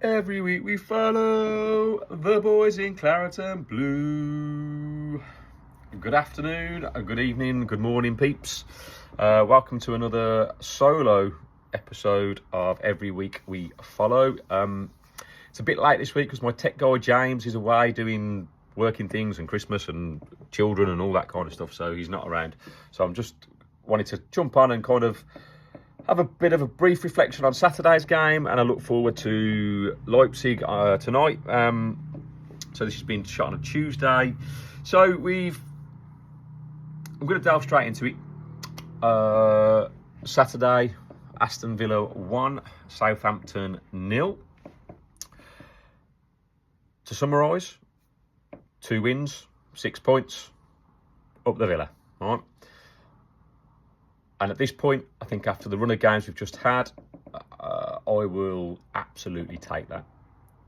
Every week we follow the boys in claret and blue. Good afternoon, good evening, good morning, peeps. Welcome to another solo episode of Every Week We Follow. It's a bit late this week because my tech guy James is away doing working things and Christmas and children and all that kind of stuff, so he's not around. So I'm just wanting to jump on and kind of have a bit of a brief reflection on Saturday's game, and I look forward to Leipzig tonight. So this has been shot on a Tuesday. So I'm going to delve straight into it. Saturday, Aston Villa 1, Southampton 0. To summarise, 2 wins, 6 points, up the Villa, all right? And at this point, I think after the run of games we've just had, I will absolutely take that.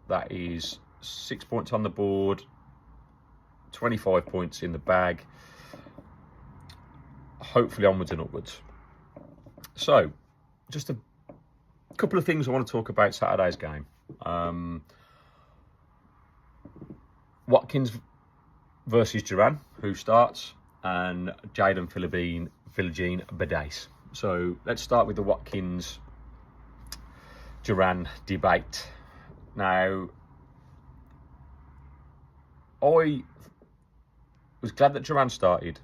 That is 6 points on the board, 25 points in the bag, hopefully onwards and upwards. So, just a couple of things I want to talk about Saturday's game. Watkins versus DURAN, who starts, and Jadon Philogene Badace. So let's start with the Watkins DURAN debate. Now, I was glad that DURAN started,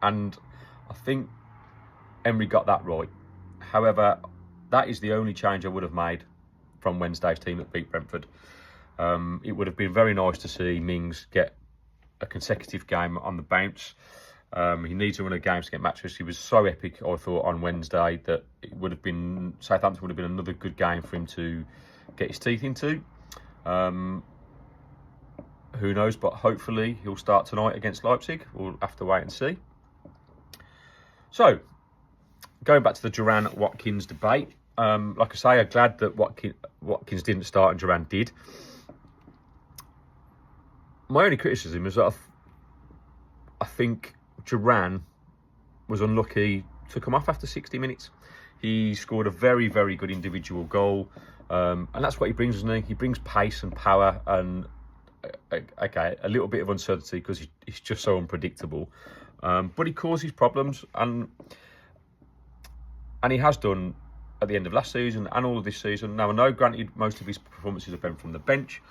and I think Emery got that right. However, that is the only change I would have made from Wednesday's team that beat Brentford. It would have been very nice to see Mings get a consecutive game on the bounce. He needs to run a game to get matches. He was so epic, I thought, on Wednesday that it would have been Southampton would have been another good game for him to get his teeth into. Who knows? But hopefully he'll start tonight against Leipzig. We'll have to wait and see. So, going back to the DURAN-Watkins debate, like I say, I'm glad that Watkins didn't start and DURAN did. My only criticism is that I think DURAN was unlucky to come off after 60 minutes. He scored a very, very good individual goal. And that's what he brings, doesn't he? He brings pace and power and, okay, a little bit of uncertainty because he's just so unpredictable. But he causes problems, and he has done at the end of last season and all of this season. Now, I know, granted, most of his performances have been from the bench,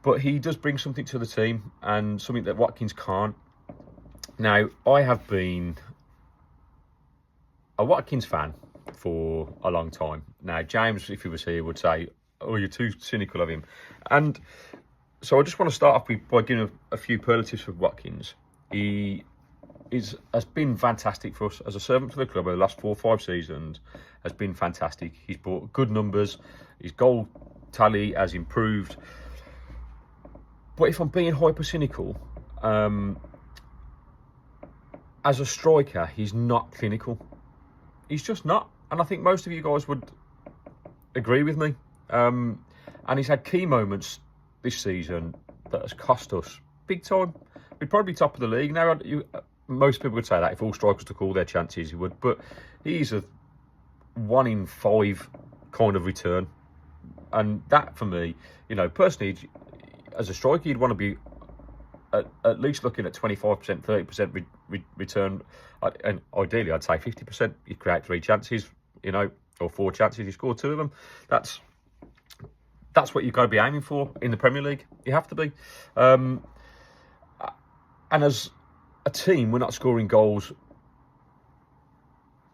but he does bring something to the team and something that Watkins can't. Now, I have been a Watkins fan for a long time. Now, James, if he was here, would say, oh, you're too cynical of him. And so I just want to start off by giving a few superlatives for Watkins. He has been fantastic for us as a servant for the club over the last 4 or 5 seasons. Has been fantastic. He's brought good numbers. His goal tally has improved. But if I'm being hyper cynical, as a striker, he's not clinical. He's just not. And I think most of you guys would agree with me. And he's had key moments this season that has cost us big time. We'd probably be top of the league. Now, most people would say that if all strikers took all their chances, he would. But he's a 1 in 5 kind of return. And that, for me, personally, as a striker, you'd want to be at least looking at 25%, 30% return. And ideally, I'd say 50%. You create 3 chances, or 4 chances, you score 2 of them. That's what you've got to be aiming for in the Premier League. You have to be. And as a team, we're not scoring goals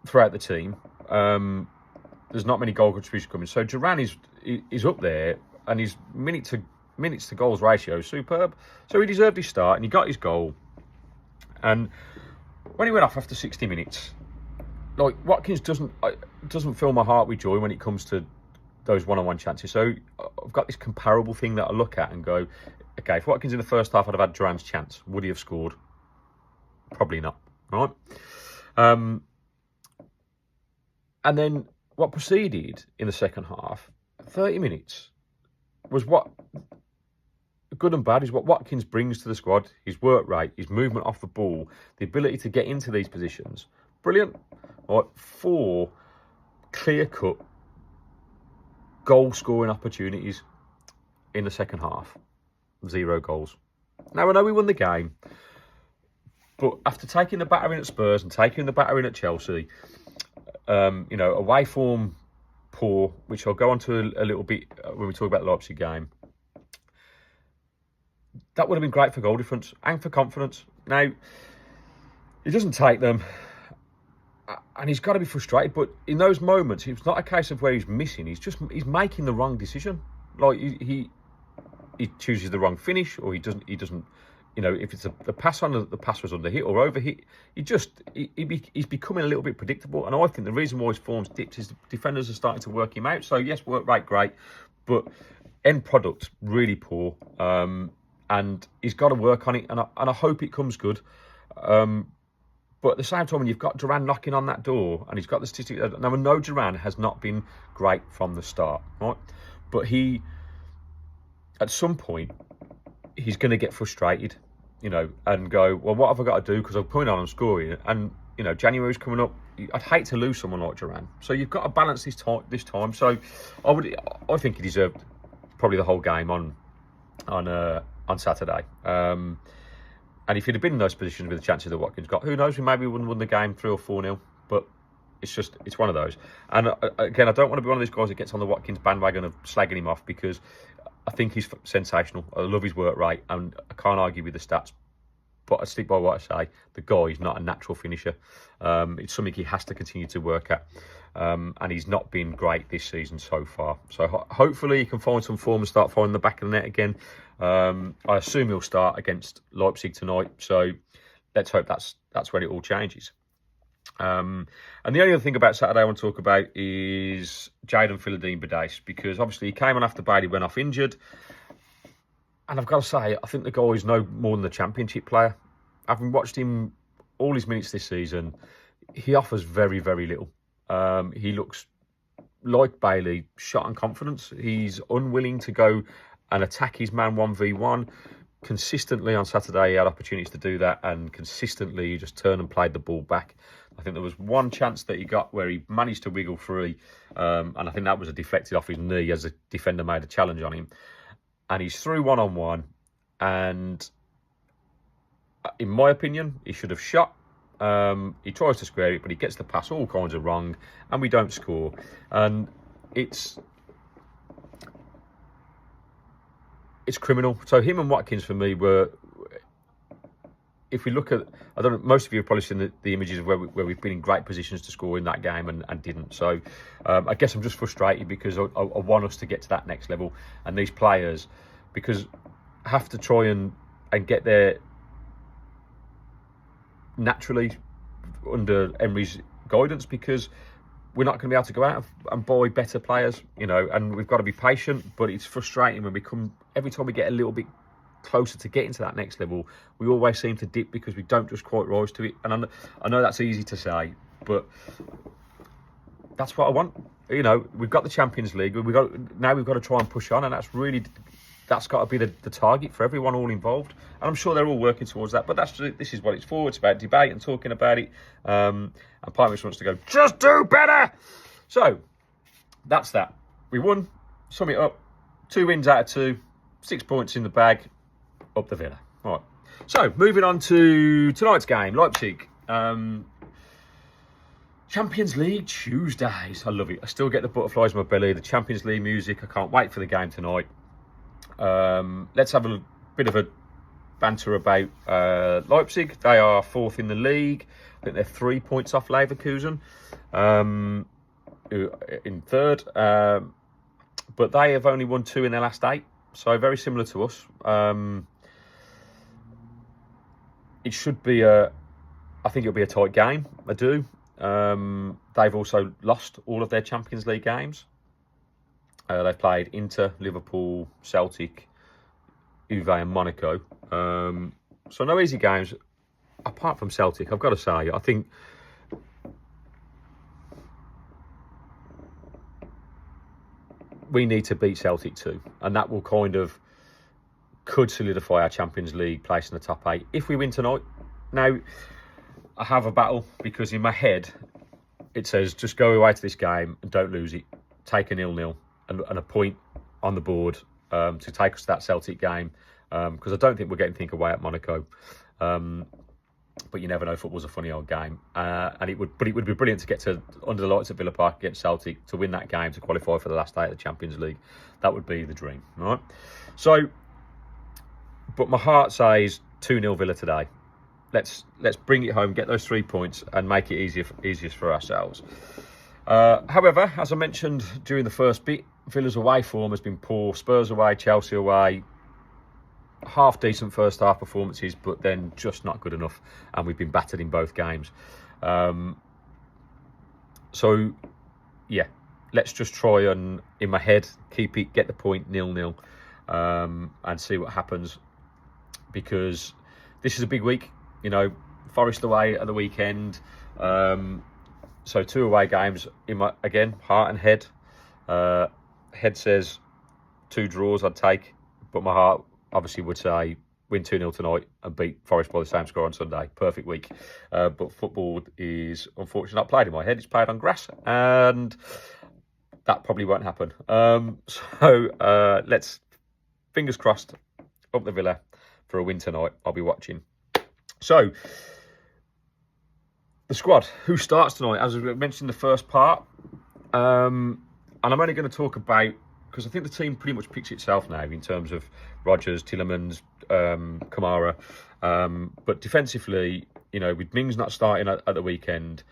throughout the team. There's not many goal contributions coming. So DURAN is up there, and his minutes to goals ratio is superb. So he deserved his start, and he got his goal. And when he went off after 60 minutes, like, Watkins doesn't fill my heart with joy when it comes to those one-on-one chances. So I've got this comparable thing that I look at and go, okay, if Watkins in the first half had have had DURAN's chance, would he have scored? Probably not, right? And then what proceeded in the second half, 30 minutes, was what, good and bad, is what Watkins brings to the squad. His work rate, his movement off the ball, the ability to get into these positions. Brilliant. Right, 4 clear-cut goal-scoring opportunities in the second half. 0 goals. Now, I know we won the game, but after taking the battering at Spurs and taking the battering at Chelsea, away form poor, which I'll go on to a little bit when we talk about the Leipzig game, that would have been great for goal difference and for confidence. Now, he doesn't take them, and he's got to be frustrated, but in those moments, it's not a case of where he's missing, he's making the wrong decision. Like, he chooses the wrong finish, or he doesn't, if it's the pass the pass was under hit or over hit, he's becoming a little bit predictable. And I think the reason why his form's dipped is the defenders are starting to work him out. So yes, work rate great, but end product really poor. And he's got to work on it, and I hope it comes good. But at the same time, when you've got DURAN knocking on that door, and he's got the statistics, now I know DURAN has not been great from the start, right? But at some point, he's going to get frustrated, and go, well, what have I got to do? Because I'm putting on and scoring, and January's coming up. I'd hate to lose someone like DURAN. So you've got to balance this time. So I think he deserved probably the whole game on Saturday. And if he'd have been in those positions with the chances that Watkins got, who knows? We maybe wouldn't have won the game 3 or 4-0. But it's one of those. And again, I don't want to be one of these guys that gets on the Watkins bandwagon of slagging him off, because I think he's sensational. I love his work rate, and I can't argue with the stats. But I stick by what I say. The guy is not a natural finisher. It's something he has to continue to work at. And he's not been great this season so far. So hopefully he can find some form and start finding the back of the net again. I assume he'll start against Leipzig tonight. So let's hope that's when it all changes. And the only other thing about Saturday I want to talk about is Jayden Philodine-Badace, because obviously he came on after Bailey went off injured. And I've got to say, I think the guy is no more than a championship player. Having watched him all his minutes this season, he offers very, very little. He looks like Bailey, shot on confidence. He's unwilling to go and attack his man 1v1. Consistently on Saturday, he had opportunities to do that, and consistently he just turned and played the ball back. I think there was one chance that he got where he managed to wiggle free, and I think that was a deflected off his knee as the defender made a challenge on him. And he's through one-on-one, and in my opinion, he should have shot. He tries to square it, but he gets the pass all kinds of wrong, and we don't score. And it's criminal. So him and Watkins for me were, if we look at, I don't know, most of you have probably seen the images of where we've been in great positions to score in that game and didn't. So I guess I'm just frustrated because I want us to get to that next level, and these players, because have to try and get there naturally under Emery's guidance, because we're not going to be able to go out and buy better players, and we've got to be patient. But it's frustrating when every time we get a little bit closer to getting to that next level, we always seem to dip because we don't just quite rise to it. And I know that's easy to say, but that's what I want. We've got the Champions League. We've got to try and push on, and that's got to be the target for everyone all involved. And I'm sure they're all working towards that. But this is what it's for. It's about debate and talking about it. And part of me wants to go, just do better. So that's that. We won. Sum it up. 2 wins out of 2. 6 points in the bag. Up the Villa. All right. So moving on to tonight's game, Leipzig. Champions League Tuesdays. I love it. I still get the butterflies in my belly. The Champions League music. I can't wait for the game tonight. Let's have a bit of a banter about Leipzig. They are 4th in the league. I think they're 3 points off Leverkusen in 3rd. But they have only won 2 in their last 8. So very similar to us. It should be I think it'll be a tight game. I do. They've also lost all of their Champions League games. They've played Inter, Liverpool, Celtic, Juve and Monaco. So no easy games, apart from Celtic, I've got to say. I think we need to beat Celtic too. And that will could solidify our Champions League place in the top 8 if we win tonight. Now, I have a battle because in my head, it says just go away to this game and don't lose it. Take a 0-0. And a point on the board to take us to that Celtic game, because I don't think we're getting anything away at Monaco. But you never know. Football's a funny old game, and it would be brilliant to get to under the lights at Villa Park against Celtic to win that game to qualify for the last day of the Champions League. That would be the dream, right? So, but my heart says 2-0 Villa today. Let's bring it home, get those 3 points, and make it easiest for ourselves. However, as I mentioned during the first bit, Villa's away form has been poor. Spurs away, Chelsea away. Half decent first half performances, but then just not good enough, and we've been battered in both games. So yeah, let's just try and, in my head, get the point 0-0, and see what happens, because this is a big week. You know, Forest away at the weekend, so 2 away games. In my, again, heart and head. Head says 2 draws I'd take, but my heart obviously would say win 2-0 tonight and beat Forest by the same score on Sunday. Perfect week. But football is unfortunately not played in my head. It's played on grass, and that probably won't happen. So let's, fingers crossed, up the Villa for a win tonight. I'll be watching. So, the squad, who starts tonight? As I mentioned in the first part, and I'm only going to talk about, because I think the team pretty much picks itself now in terms of Rodgers, Tielemans, Kamara. But defensively, you know, with Mings not starting at the weekend,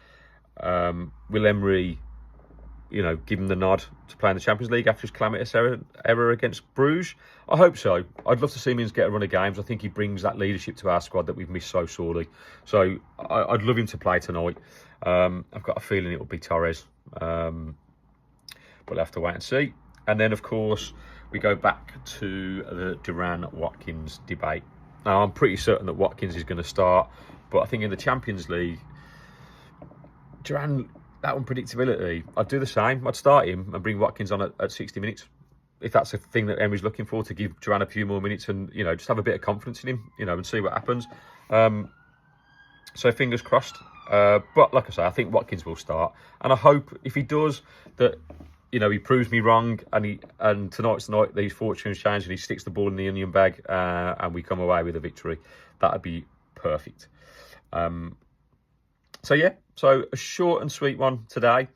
will Emery, you know, give him the nod to play in the Champions League after his calamitous error against Bruges? I hope so. I'd love to see Mings get a run of games. I think he brings that leadership to our squad that we've missed so sorely. So I'd love him to play tonight. I've got a feeling it will be Torres. But we'll have to wait and see. And then, of course, we go back to the DURAN-Watkins debate. Now, I'm pretty certain that Watkins is going to start, but I think in the Champions League, DURAN, that unpredictability, I'd do the same. I'd start him and bring Watkins on at 60 minutes. If that's a thing that Emery's looking for, to give DURAN a few more minutes and, you know, just have a bit of confidence in him, you know, and see what happens. So fingers crossed. But like I say, I think Watkins will start. And I hope, if he does, that, you know, he proves me wrong, and tonight's the night these fortunes change and he sticks the ball in the onion bag, and we come away with a victory. That'd be perfect. So yeah, so a short and sweet one today.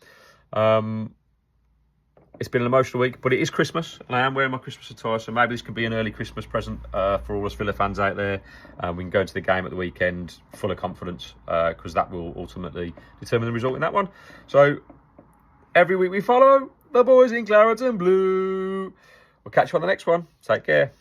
It's been an emotional week, but it is Christmas, and I am wearing my Christmas attire, so maybe this could be an early Christmas present for all us Villa fans out there. We can go into the game at the weekend full of confidence, because that will ultimately determine the result in that one. So every week we follow the boys in claret and blue. We'll catch you on the next one. Take care.